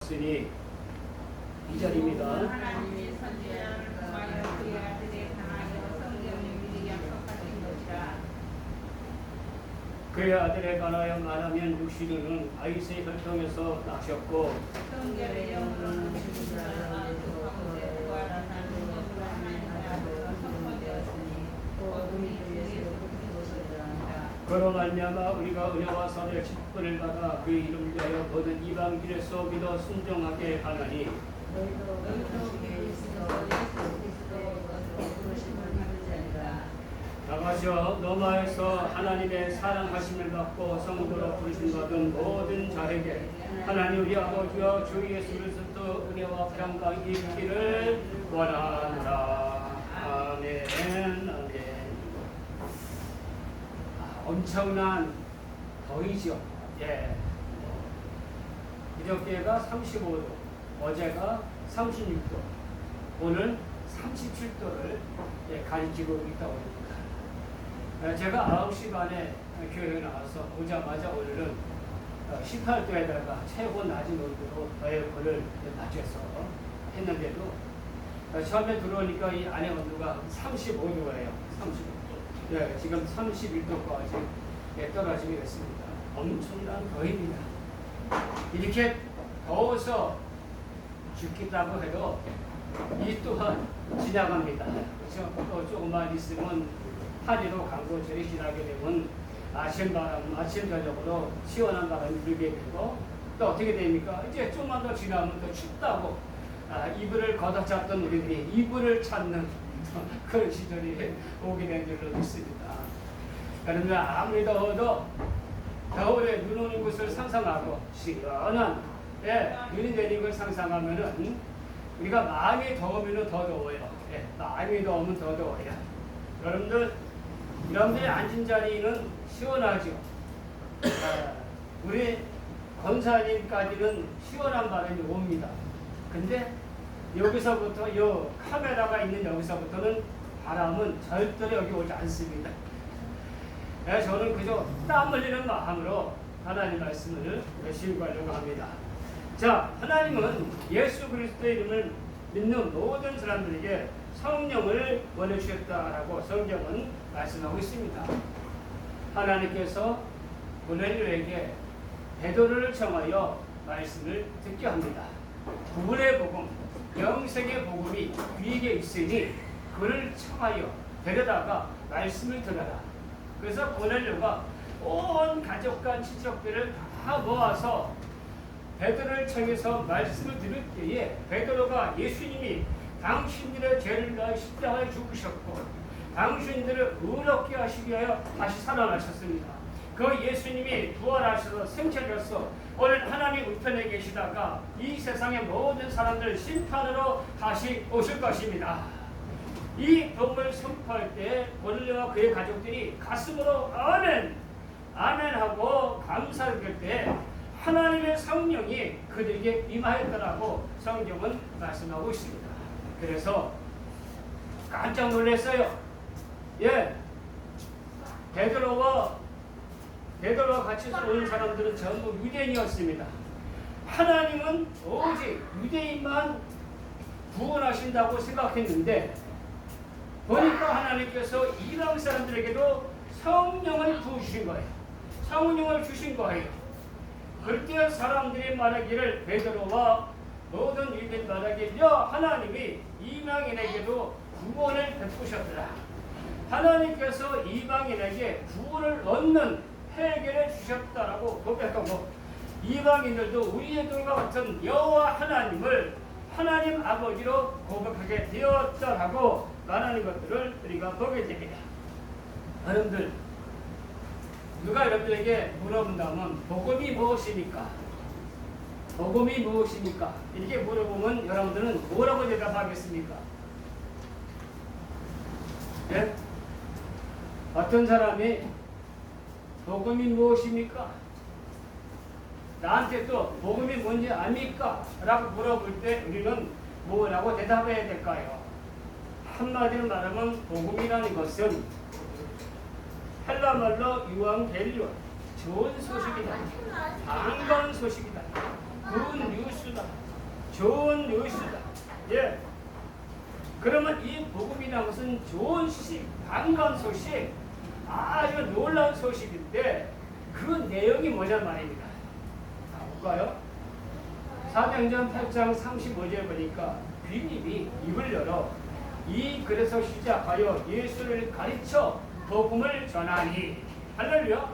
이루었으니 2절입니다. 하나님의 선지자를 통하여 그의 아들에 관하여 성경에 미리 약속하신 것이라. 그의 아들에 관하여 말하면 육신으로는 아이스의 혈통에서 나셨고 성결의 영으로는 죽은 자를 안수 가운데 부활하사 능력으로 하나님 나라로 선포되었으니 어둠이 그에게서 붙은 것이라. 그로 말미암아 우리가 은혜와 선의 직분을 받아 그의 이름을 위하여 모든 이방인에서 믿어 순종하게 하나니 너희도 그리스도에 있어 예수 그리스도의 것으로 부르심을 받으리라. 나가셔 너마에서 하나님의 사랑하심을 받고 성도로 부르심 받은 모든 자에게 하나님 우리 아버지와 주 예수 그리스도 은혜와 평강이 있기를 원하노라. 아멘. 아멘. 엄청난 더위죠. 예. 그저께가 35도, 어제가 36도, 오늘 37도를 가리키고 있다고 합니다. 제가 9시 반에 교회에 나와서 오자마자 오늘은 18도에다가 최고 낮은 온도로 에어컨을 맞춰서 했는데도 처음에 들어오니까 이 안에 온도가 35도예요. 35도. 예, 지금 31도까지 떨어지게 됐습니다. 엄청난 더위입니다. 이렇게 더워서 죽겠다고 해도 이 또한 지나갑니다. 그렇죠? 또 조금만 있으면 파리로 강도 저리 지나게 되면 아침 저녁으로 시원한 바람이 불게 되고 또 어떻게 됩니까? 이제 좀만 더 지나면 또 춥다고 이불을 걷어찼던 우리들이 이불을 찾는 그런 시절이 오게 된 줄로 믿습니다. 그런데 아무리 더워도 겨울에 눈 오는 곳을 상상하고 시원한 눈이 내리는 걸 상상하면은 우리가 마음이 더우면 더 더워요. 마음이 더우면 더 더워요. 여러분들이 앉은 자리는 시원하죠. 우리 권사님까지는 시원한 바람이 옵니다. 근데 여기서부터 요 카메라가 있는 여기서부터는 바람은 절대로 여기 오지 않습니다. 저는 그저 땀 흘리는 마음으로 하나님 말씀을 신고하려고 합니다. 자, 하나님은 예수 그리스도의 이름을 믿는 모든 사람들에게 성령을 보내주셨다라고 성경은 말씀하고 있습니다. 하나님께서 고넬료에게 베드로를 정하여 말씀을 듣게 합니다. 구원의 복음, 영생의 복음이 그에게 있으니 그를 청하여 데려다가 말씀을 들어라. 그래서 고넬료가 온 가족과 친척들을 다 모아서 베드로를 청해서 말씀을 들을 때에 베드로가 예수님이 당신들의 죄를 위하여 십자가에 죽으셨고 당신들을 의롭게 하시기 위하여 다시 살아나셨습니다. 그 예수님이 부활하셔서 생체로서 오늘 하나님 우편에 계시다가 이 세상의 모든 사람들 심판으로 다시 오실 것입니다. 이 복음을 선포할 때 고넬료와 그의 가족들이 가슴으로 아멘, 아멘 하고 감사를 할 때 하나님의 성령이 그들에게 임하였더라고 성경은 말씀하고 있습니다. 그래서 깜짝 놀랐어요. 베드로와 같이 온 사람들은 전부 유대인이었습니다. 하나님은 오직 유대인만 구원하신다고 생각했는데 보니까 하나님께서 이방 사람들에게도 성령을 부으신 거예요. 성령을 주신 거예요. 그때 사람들이 말하기를 베드로와 모든 유대인 말하기를 하나님이 이방인에게도 구원을 베푸셨더라. 하나님께서 이방인에게 구원을 얻는 해결해 주셨다라고 고백하고 이방인들도 우리의 돌과 같은 여호와 하나님을 하나님 아버지로 고백하게 되었다라고 말하는 것들을 우리가 보게 됩니다. 여러분들 누가 여러분들에게 물어본다면 복음이 무엇입니까? 복음이 무엇입니까? 이렇게 물어보면 여러분들은 뭐라고 대답하겠습니까? 네? 어떤 사람이 복음이 무엇입니까? 나한테 또 복음이 뭔지 압니까? 라고 물어볼 때 우리는 뭐라고 대답해야 될까요? 한마디로 말하면 복음이라는 것은 헬라말로 유앙겔리온, 좋은 소식이다, 반가운 소식이다, 굿 뉴스다, 좋은 뉴스다. 예. 그러면 이 복음이라는 것은 좋은 소식, 반가운 소식, 아주 놀라운 소식인데 그 내용이 뭐냐 말입니다. 자, 볼까요? 사도행전 8장 35절 보니까 빌립이 입을 열어 이 글에서 시작하여 예수를 가르쳐 복음을 전하니. 할렐루야.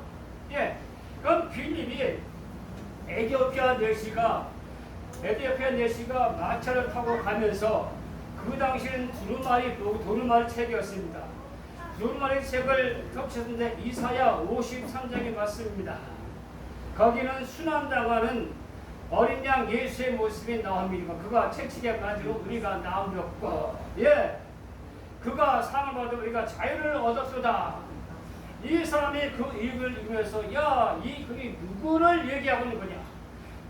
예. 그럼 빌립이 에티오피아 내시가 마차를 타고 가면서 그 당시는 두루마리 책이었습니다. 두루마리 책을 겹쳤는데 이사야 53장이 맞습니다. 거기는 순환당하는 어린 양 예수의 모습이 나옵니다. 그가 채찍에 맞으로 우리가 나무렸고, 예, 그가 상을 받아 우리가 자유를 얻었도다. 이 사람이 그 읽을 읽으면서 야, 이 글이 누구를 얘기하고 있는 거냐?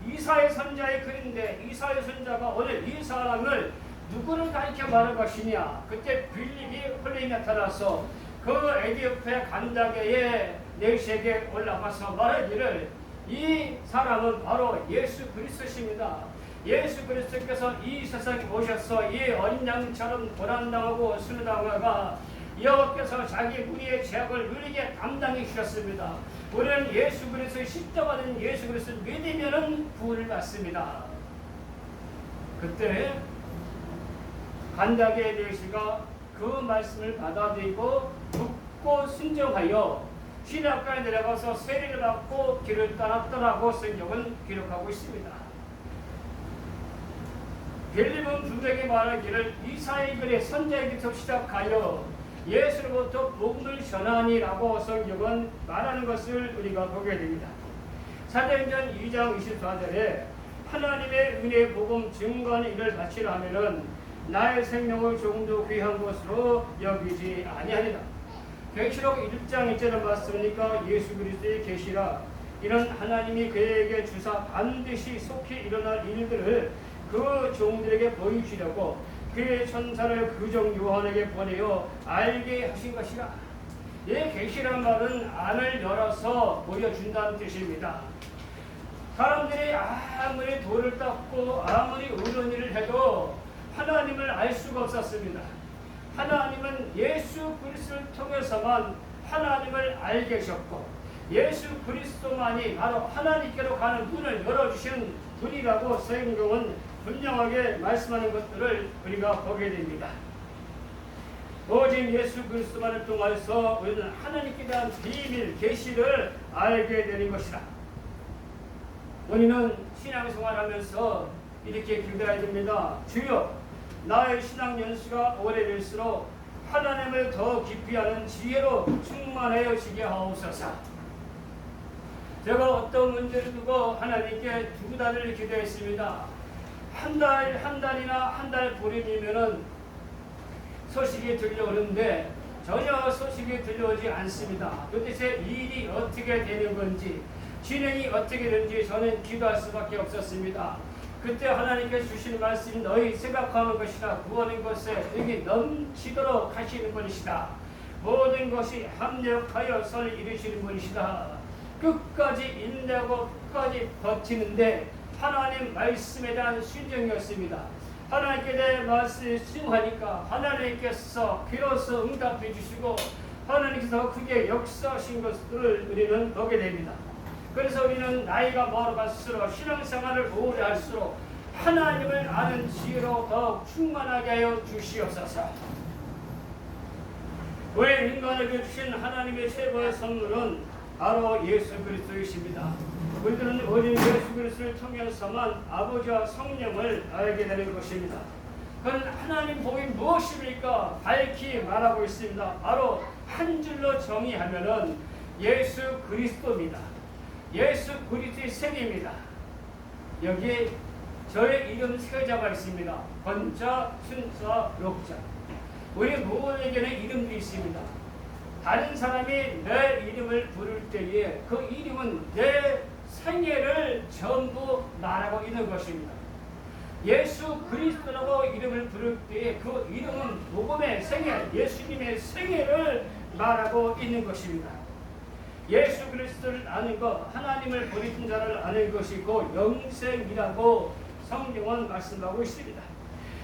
이사야 선자의 글인데 이사야 선자가 오늘 이 사람을 누구를 가리켜 말할 것이냐? 그때 빌립이 홀리 나타나서 그 에티오피아 간다게의 내시에게 올라가서 말하기를 이 사람은 바로 예수 그리스도십니다. 예수 그리스도께서 이 세상에 오셔서 이 어린 양처럼 고난당하고 순환당하가 여호와께서 자기 우리의 죄악을 누리게 담당해 주셨습니다. 우리는 예수 그리스도의 십자가된 예수 그리스도를 믿으면은 구원을 받습니다. 그때 간다게 내시가 그 말씀을 받아들이고 듣고 순종하여 시냇가에 내려가서 세례를 받고 길을 떠났더라고 성경은 기록하고 있습니다. 빌립은 분명히 말하기를 이사야의 글에 선자에게서 시작하여 예수로부터 복음을 전하니라고 성경은 말하는 것을 우리가 보게 됩니다. 사도행전 2장 24절에 하나님의 은혜의 복음 증거하는 일을 바치려 하면은 나의 생명을 조금도 귀한 것으로 여기지 아니하리라. 계시록 1장 1절에 봤으니까 예수 그리스도의 계시라 이런 하나님이 그에게 주사 반드시 속히 일어날 일들을 그 종들에게 보여주려고 그의 천사를 그 종 요한에게 보내어 알게 하신 것이라. 이 계시란 말은 안을 열어서 보여준다는 뜻입니다. 사람들이 아무리 돌을 닦고 아무리 어려운 일을 해도 하나님을 알 수가 없었습니다. 하나님은 예수 그리스도를 통해서만 하나님을 알게 하셨고 예수 그리스도만이 바로 하나님께로 가는 문을 열어주신 분이라고 성경은 분명하게 말씀하는 것들을 우리가 보게 됩니다. 오직 예수 그리스도만을 통해서 우리는 하나님께 대한 비밀, 계시를 알게 되는 것이다. 우리는 신앙생활하면서 이렇게 기도해야 됩니다. 주여, 나의 신앙 연수가 오래될수록 하나님을 더 깊이 아는 지혜로 충만하여지게 하옵소서. 제가 어떤 문제를 두고 하나님께 두 달을 기도했습니다. 한 달이나 한 달 보름이면은 소식이 들려오는데 전혀 소식이 들려오지 않습니다. 도대체 일이 어떻게 되는 건지 진행이 어떻게 되는지 저는 기도할 수밖에 없었습니다. 그때 하나님께 주시는 말씀이 너희 생각하는 것이다. 구하는 것에 여기 넘치도록 하시는 분이시다. 모든 것이 합력하여 선을 이루시는 분이시다. 끝까지 인내하고 끝까지 버티는데 하나님 말씀에 대한 순종이었습니다. 하나님께 대해 말씀을 순종하니까 하나님께서 비로소 응답해 주시고 하나님께서 크게 역사하신 것들을 우리는 보게 됩니다. 그래서 우리는 나이가 멀어갈수록 신앙생활을 오래 할수록 하나님을 아는 지혜로 더욱 충만하게 하여 주시옵소서. 우리 인간에게 주신 하나님의 최고의 선물은 바로 예수 그리스도이십니다. 우리들은 어린 예수 그리스도를 통해서만 아버지와 성령을 알게 되는 것입니다. 그건 하나님 복이 무엇입니까? 밝히 말하고 있습니다. 바로 한 줄로 정의하면은 예수 그리스도입니다. 예수 그리스도의 생입니다. 여기에 저의 이름 세 자가 있습니다. 번자, 순자, 록자. 우리 모두에게는 이름도 있습니다. 다른 사람이 내 이름을 부를 때에 그 이름은 내 생애를 전부 말하고 있는 것입니다. 예수 그리스도라고 이름을 부를 때에 그 이름은 복음의 생애, 예수님의 생애를 말하고 있는 것입니다. 예수 그리스도를 아는 것, 하나님을 버리신 자를 아는 것이고 영생이라고 성경은 말씀하고 있습니다.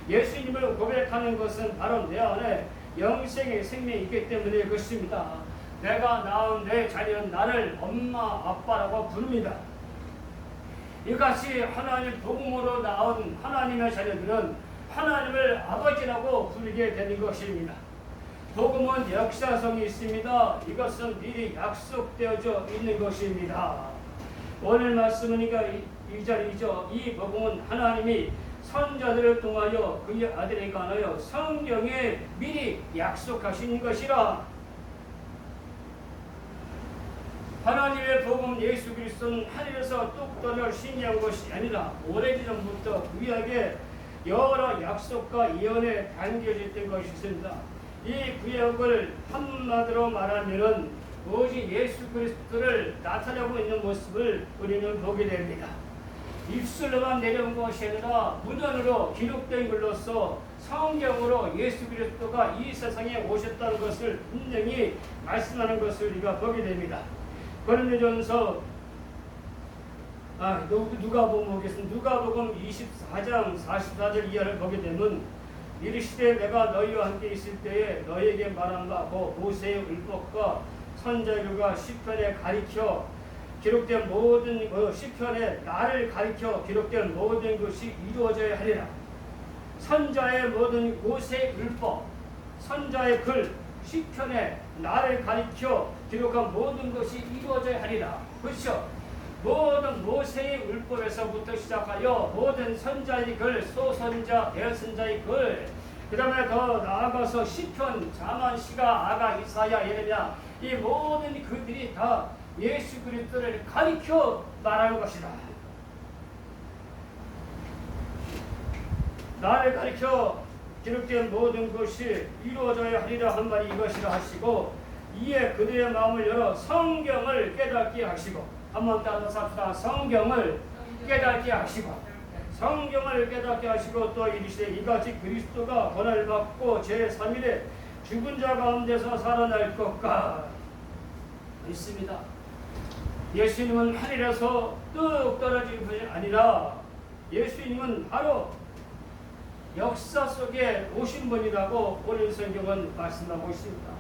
예수님을 고백하는 것은 바로 내 안에 영생의 생명이 있기 때문에 그렇습니다. 내가 낳은 내 자녀는 나를 엄마 아빠라고 부릅니다. 이같이 하나님 복음으로 낳은 하나님의 자녀들은 하나님을 아버지라고 부르게 되는 것입니다. 복음은 역사성이 있습니다. 이것은 미리 약속되어져 있는 것입니다. 오늘 말씀은 2절이죠. 이 복음은 하나님이 선자들을 통하여 그의 아들에 관하여 성경에 미리 약속하신 것이라. 하나님의 복음 예수 그리스도는 하늘에서 뚝 떨어 신이한 것이 아니라 오래전부터 구약에 여러 약속과 예언에 담겨져 있던 것이 있습니다. 이 구약을 한마디로 말하면은 오직 예수 그리스도를 나타내고 있는 모습을 우리는 보게 됩니다. 입술로만 내려온 것이 아니라 문헌으로 기록된 글로서 성경으로 예수 그리스도가 이 세상에 오셨다는 것을 분명히 말씀하는 것을 우리가 보게 됩니다. 고린도전서 누가복음 보겠습니다. 누가복음 24장 44절 이하를 보게 되면 이르시되 내가 너희와 함께 있을 때에 너희에게 말한 바 그 모세의 율법과 선자들과 시편에 가리켜 기록된 모든 시편에 나를 가리켜 기록된 모든 것이 이루어져야 하리라. 선자의 모든 모세의 율법, 선자의 글, 시편에 나를 가리켜 기록한 모든 것이 이루어져야 하리라. 그렇죠? 모든 모세의 율법에서부터 시작하여 모든 선자의 글, 소선자, 대선자의 글, 그 다음에 더 나아가서 시편, 자만, 시가, 아가, 이사야, 예레미야, 이 모든 그들이 다 예수 그리스도를 가리켜 말하는 것이다. 나를 가리켜 기록된 모든 것이 이루어져야 하리라 한 말이 이것이라 하시고, 이에 그들의 마음을 열어 성경을 깨닫게 하시고, 한번 따라서 합시다. 성경을 깨닫게 하시고, 성경을 깨닫게 하시고, 또 이르시되 이같이 그리스도가 고난을 받고 제3일에 죽은 자 가운데서 살아날 것과 있습니다. 예수님은 하늘에서 뚝 떨어진 분이 아니라 예수님은 바로 역사 속에 오신 분이라고 오늘 성경은 말씀하고 있습니다.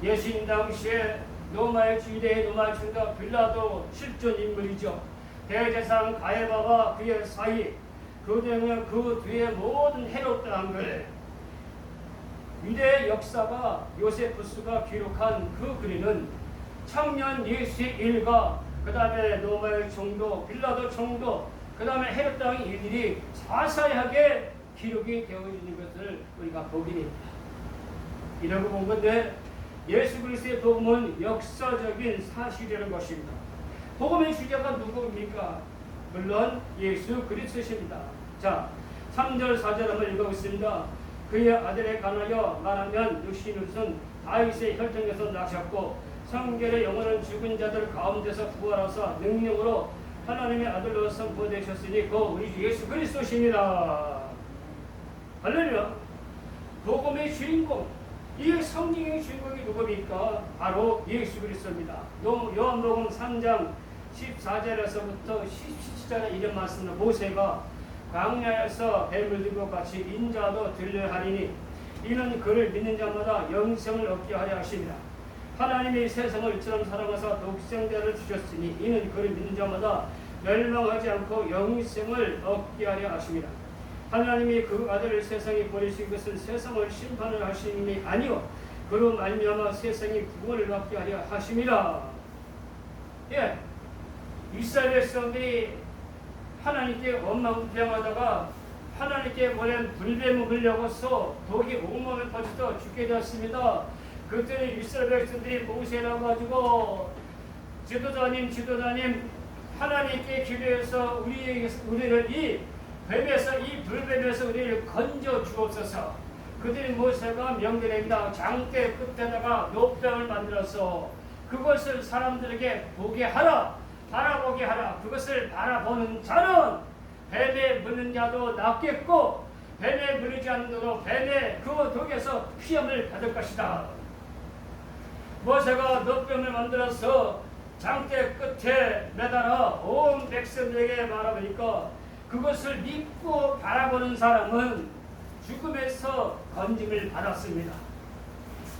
예수님 당시에 로마의 주대 로마 총독 빌라도 실존 인물이죠. 대제사장 가야바와 그의 사이, 그 뒤에 모든 헤롯 왕들, 유대 역사가 요세푸스가 기록한 그 글에는 청년 예수의 일과 그 다음에 로마의 총독, 빌라도 총독, 그 다음에 헤롯 왕의 일들이 자세하게 기록이 되어 있는 것을 우리가 보게 됩니다. 이라고 본 건데, 예수 그리스도의 복음은 역사적인 사실이라는 것입니다. 복음의 주제가 누구입니까? 물론 예수 그리스도십니다. 자, 3절 4절 한번 읽어보겠습니다. 그의 아들에 관하여 말하면 육신으로서는 다윗의 혈통에서 나셨고 성결의 영혼은 죽은 자들 가운데서 부활하사 능력으로 하나님의 아들로 선포되셨으니 그 우리 주 예수 그리스도십니다. 할렐루야. 복음의 주인공, 이 성경의 주인공이 누굽니까? 바로 예수 그리스도입니다. 요한복음 3장 14절에서부터 17절에 이런 말씀을, 모세가 광야에서 뱀을 들고 같이 인자도 들려 하리니 이는 그를 믿는 자마다 영생을 얻게 하려 하십니다. 하나님이 세상을 이처럼 사랑하사 독생자를 주셨으니 이는 그를 믿는 자마다 멸망하지 않고 영생을 얻게 하려 하십니다. 하나님이 그 아들을 세상에 보내신 것은 세상을 심판을 하심이 아니요 그로 말미암아 세상이 구원을 받게 하려 하심이라. 예, 이스라엘 백성들이 하나님께 원망부패하다가 하나님께 보낸 불뱀을 물려서 독이 온몸에 퍼져서 죽게 되었습니다. 그때 이스라엘 백성들이 모세라고 가지고 지도자님 하나님께 기도해서 우리를 이 뱀에서, 이 불뱀에서 우리를 건져 주옵소서. 그들이 모세가 명령합니다. 장대 끝에다가 노뱀을 만들어서 그것을 사람들에게 보게 하라, 바라보게 하라. 그것을 바라보는 자는 뱀에 물는 자도 낫겠고 뱀에 물리지 않는 자도 뱀의 그 독에서 피함을 받을 것이다. 모세가 노뱀을 만들어서 장대 끝에 매달아 온 백성들에게 말하니까 그것을 믿고 바라보는 사람은 죽음에서 건짐을 받았습니다.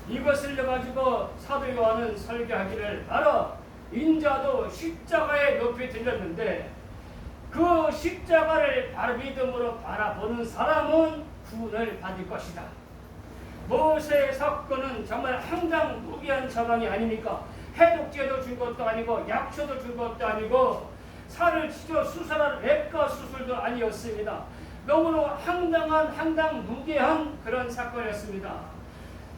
이것을 가지고 사도 요한은 설교하기를 바로 인자도 십자가에 높이 들렸는데 그 십자가를 바로 믿음으로 바라보는 사람은 구원을 받을 것이다. 모세의 사건은 정말 황당무계한 처방이 아닙니까? 해독제도 준 것도 아니고 약초도 준 것도 아니고 살을 치료 수술할 외과 수술도 아니었습니다. 너무나 황당무계한 그런 사건이었습니다.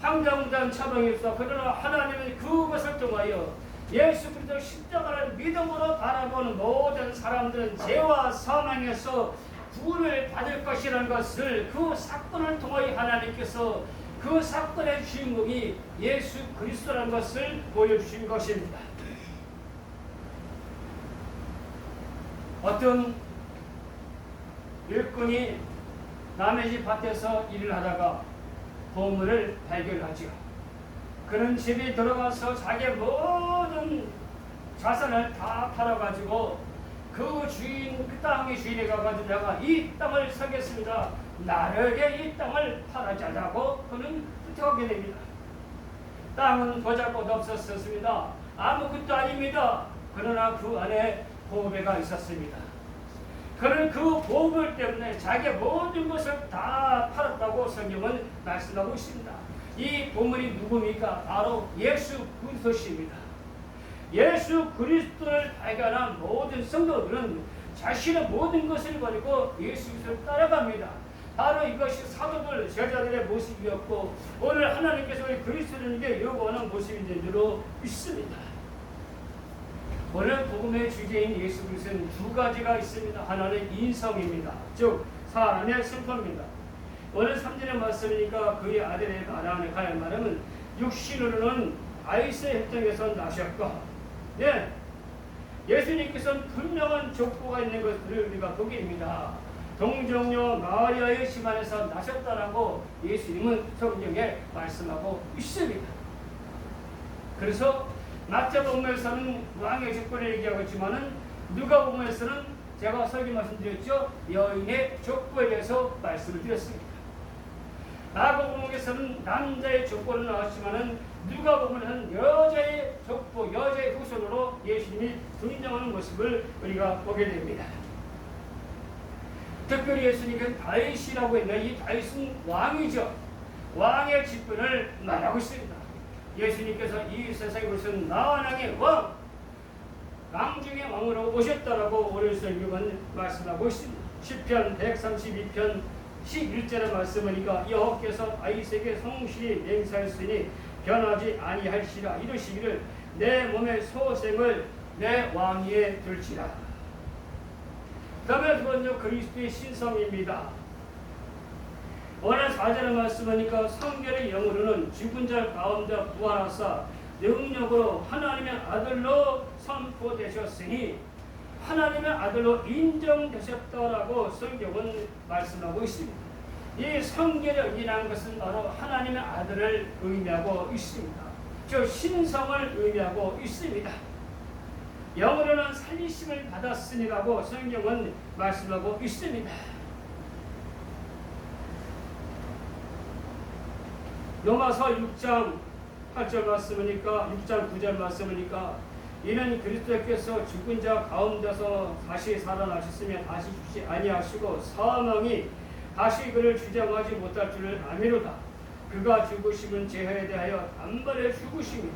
황당무계한 처방이었어. 그러나 하나님은 그것을 통하여 예수 그리스도 십자가를 믿음으로 바라보는 모든 사람들은 죄와 사망에서 구원을 받을 것이라는 것을 그 사건을 통하여 하나님께서 그 사건의 주인공이 예수 그리스도라는 것을 보여주신 것입니다. 어떤 일꾼이 남의 집 밭에서 일을 하다가 보물을 발견하지요. 그는 집에 들어가서 자기의 모든 자산을 다 팔아가지고 그 주인, 그 땅의 주인에 가가지고 내가 이 땅을 사겠습니다. 나에게 이 땅을 팔아달라고 그는 부탁하게 됩니다. 땅은 보잘것 없었습니다. 아무것도 아닙니다. 그러나 그 안에 보배가 있었습니다. 그는 그 보물 때문에 자기의 모든 것을 다 팔았다고 성경은 말씀하고 있습니다. 이 보물이 누굽니까? 바로 예수 그리스도십니다. 예수 그리스도를 발견한 모든 성도들은 자신의 모든 것을 버리고 예수 그리스도를 따라갑니다. 바로 이것이 사도들, 제자들의 모습이었고 오늘 하나님께서 우리 그리스도인에게 요구하는 모습인 줄로 믿습니다. 오늘 복음의 주제인 예수 그리스도는 두 가지가 있습니다. 하나는 인성입니다. 즉 사람의 승포입니다. 오늘 3절의 말씀이니까 그의 아들의 말하는 가야 말하면 육신으로는 아이스의 혈통에서 나셨고 예수님께서는 분명한 족보가 있는 것을 우리가 보게 됩니다. 동정녀 마리아의 집안에서 나셨다라고 예수님은 성경에 말씀하고 있습니다. 그래서 마태복음에서는 왕의 족보를 얘기하고 있지만은 누가복음에서는 제가 설교 말씀드렸죠. 여인의 족보에 대해서 말씀을 드렸습니다. 마가복음에서는 남자의 족보를 나왔지만은 누가복음에서는 여자의 족보, 여자의 후손으로 예수님이 등장하는 모습을 우리가 보게 됩니다. 특별히 예수님은 다윗이라고 했는데 이 다윗은 왕이죠. 왕의 직분을 말하고 있습니다. 예수님께서 이 세상에 오신 나만왕의 왕, 왕중의 왕으로 오셨다라고 오늘 성경은 말씀하고 있습니다. 시편 132편 11절의 말씀이니까 여호와께서 다윗에게 성실히 맹세하였으니 변하지 아니할시라. 이르시기를 내 몸의 소생을 내 왕위에 둘지라. 다음에 두 번째 그리스도의 신성입니다. 오늘 4절의 말씀하니까 성결의 영으로는 죽은 자 가운데 부활하사 능력으로 하나님의 아들로 선포되셨으니 하나님의 아들로 인정되셨다라고 성경은 말씀하고 있습니다. 이 성결의 영이라는 것은 바로 하나님의 아들을 의미하고 있습니다. 즉 신성을 의미하고 있습니다. 영으로는 살리심을 받았으니라고 성경은 말씀하고 있습니다. 로마서 6장 8절 말씀이니까 6장 9절 말씀이니까 이는 그리스도께서 죽은 자 가운데서 다시 살아나셨으며 다시 죽지 아니하시고 사망이 다시 그를 주장하지 못할 줄을 아미로다. 그가 죽으심은 죄에 대하여 단번에 죽으심이다.